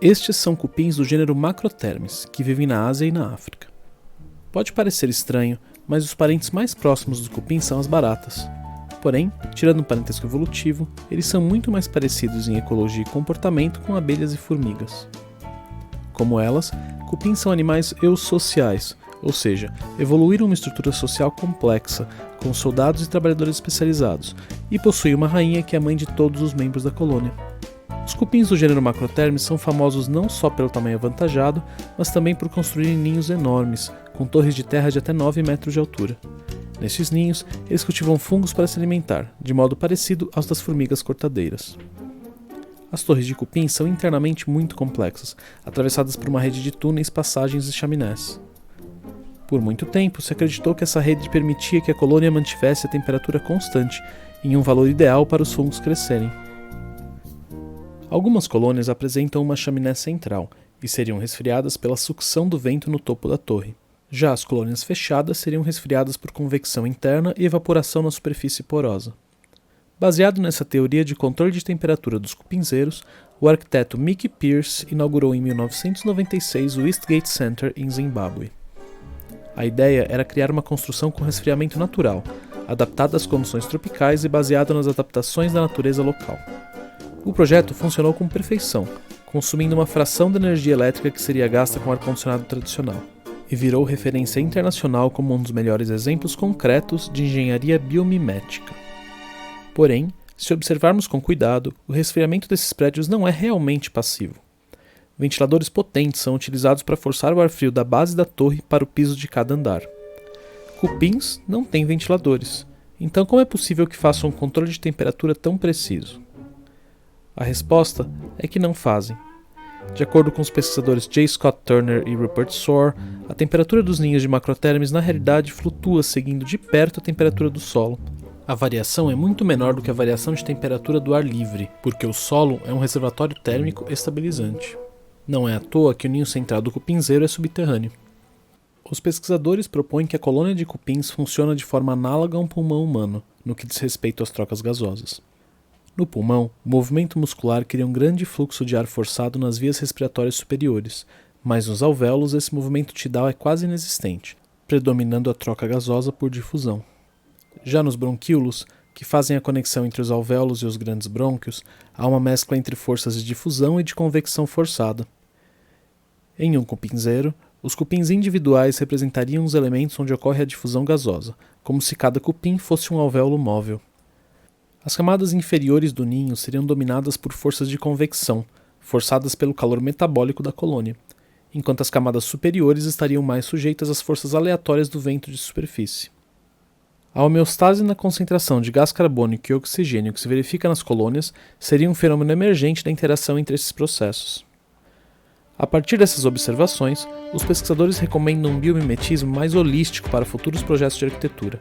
Estes são cupins do gênero Macrotermes, que vivem na Ásia e na África. Pode parecer estranho, mas os parentes mais próximos dos cupins são as baratas. Porém, tirando um parentesco evolutivo, eles são muito mais parecidos em ecologia e comportamento com abelhas e formigas. Como elas, cupins são animais eusociais, ou seja, evoluíram uma estrutura social complexa, com soldados e trabalhadores especializados, e possuem uma rainha que é a mãe de todos os membros da colônia. Os cupins do gênero Macrotermes são famosos não só pelo tamanho avantajado, mas também por construírem ninhos enormes, com torres de terra de até 9 metros de altura. Nestes ninhos, eles cultivam fungos para se alimentar, de modo parecido aos das formigas cortadeiras. As torres de cupim são internamente muito complexas, atravessadas por uma rede de túneis, passagens e chaminés. Por muito tempo, se acreditou que essa rede permitia que a colônia mantivesse a temperatura constante, em um valor ideal para os fungos crescerem. Algumas colônias apresentam uma chaminé central e seriam resfriadas pela sucção do vento no topo da torre. Já as colônias fechadas seriam resfriadas por convecção interna e evaporação na superfície porosa. Baseado nessa teoria de controle de temperatura dos cupinzeiros, o arquiteto Mickey Pierce inaugurou em 1996 o Eastgate Center em Zimbábue. A ideia era criar uma construção com resfriamento natural, adaptada às condições tropicais e baseada nas adaptações da natureza local. O projeto funcionou com perfeição, consumindo uma fração da energia elétrica que seria gasta com ar-condicionado tradicional, e virou referência internacional como um dos melhores exemplos concretos de engenharia biomimética. Porém, se observarmos com cuidado, o resfriamento desses prédios não é realmente passivo. Ventiladores potentes são utilizados para forçar o ar frio da base da torre para o piso de cada andar. Cupins não têm ventiladores, então como é possível que façam um controle de temperatura tão preciso? A resposta é que não fazem. De acordo com os pesquisadores J. Scott Turner e Rupert Soar, a temperatura dos ninhos de Macrotermes na realidade flutua seguindo de perto a temperatura do solo. A variação é muito menor do que a variação de temperatura do ar livre, porque o solo é um reservatório térmico estabilizante. Não é à toa que o ninho central do cupinzeiro é subterrâneo. Os pesquisadores propõem que a colônia de cupins funciona de forma análoga a um pulmão humano, no que diz respeito às trocas gasosas. No pulmão, o movimento muscular cria um grande fluxo de ar forçado nas vias respiratórias superiores, mas nos alvéolos esse movimento tidal é quase inexistente, predominando a troca gasosa por difusão. Já nos bronquíolos, que fazem a conexão entre os alvéolos e os grandes brônquios, há uma mescla entre forças de difusão e de convecção forçada. Em um cupinzeiro, os cupins individuais representariam os elementos onde ocorre a difusão gasosa, como se cada cupim fosse um alvéolo móvel. As camadas inferiores do ninho seriam dominadas por forças de convecção, forçadas pelo calor metabólico da colônia, enquanto as camadas superiores estariam mais sujeitas às forças aleatórias do vento de superfície. A homeostase na concentração de gás carbônico e oxigênio que se verifica nas colônias seria um fenômeno emergente da interação entre esses processos. A partir dessas observações, os pesquisadores recomendam um biomimetismo mais holístico para futuros projetos de arquitetura.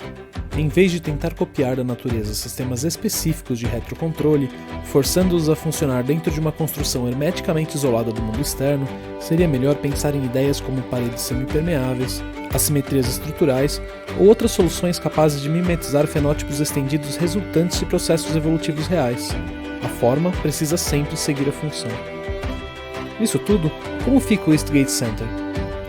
Em vez de tentar copiar da natureza sistemas específicos de retrocontrole, forçando-os a funcionar dentro de uma construção hermeticamente isolada do mundo externo, seria melhor pensar em ideias como paredes semipermeáveis, assimetrias estruturais ou outras soluções capazes de mimetizar fenótipos estendidos resultantes de processos evolutivos reais. A forma precisa sempre seguir a função. Nisso tudo, como fica o Eastgate Center?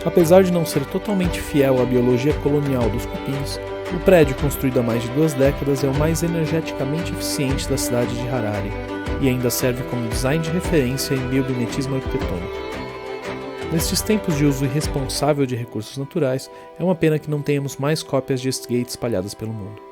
Apesar de não ser totalmente fiel à biologia colonial dos cupins, o prédio construído há mais de 2 décadas é o mais energeticamente eficiente da cidade de Harare e ainda serve como design de referência em biomimetismo arquitetônico. Nestes tempos de uso irresponsável de recursos naturais, é uma pena que não tenhamos mais cópias de Eastgate espalhadas pelo mundo.